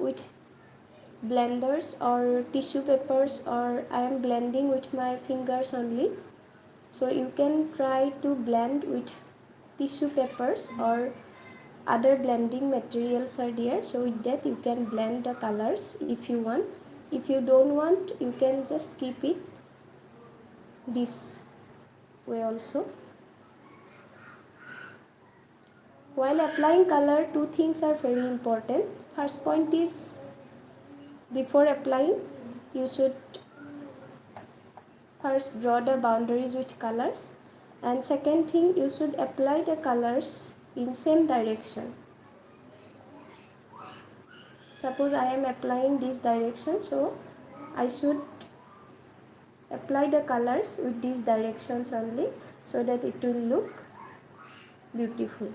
with blenders or tissue papers, or I am blending with my fingers only. So you can try to blend with tissue papers or other blending materials are there. So with that you can blend the colors if you want. If you don't want, you can just keep it this way also. While applying color, two things are very important. First point is, before applying, you should first draw the boundaries with colors, and second thing, you should apply the colors in same direction. Suppose I am applying this direction, so I should apply the colors with these directions only, so that it will look beautiful.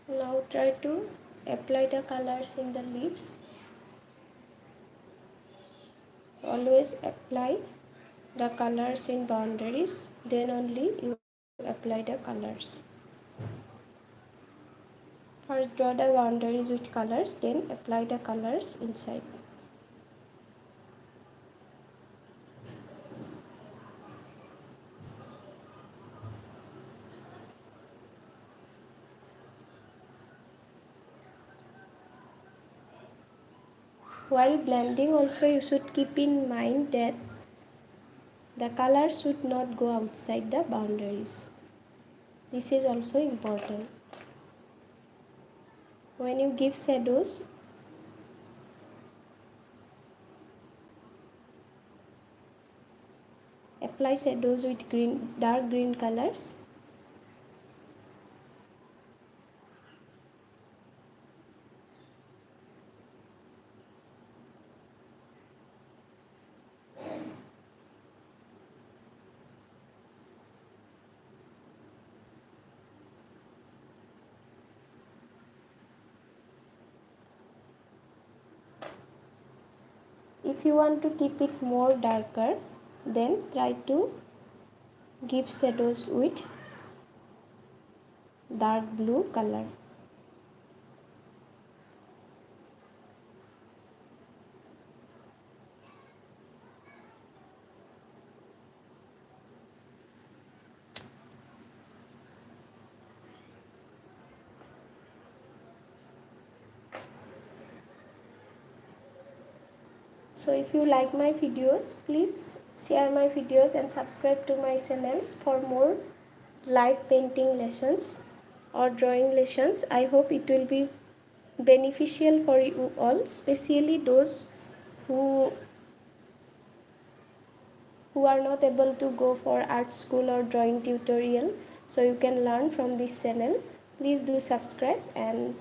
Now try to apply the colors in the leaves. Always apply the colors in boundaries, then only you apply the colors. First draw the boundaries with colors, then apply the colors inside. While blending also, you should keep in mind that the color should not go outside the boundaries. This is also important. When you give shadows, apply shadows with dark green colors. If you want to keep it more darker, then try to give shadows with dark blue color. So if you like my videos, please share my videos and subscribe to my channels for more live painting lessons or drawing lessons. I hope it will be beneficial for you all, especially those who are not able to go for art school or drawing tutorial. So you can learn from this channel. Please do subscribe and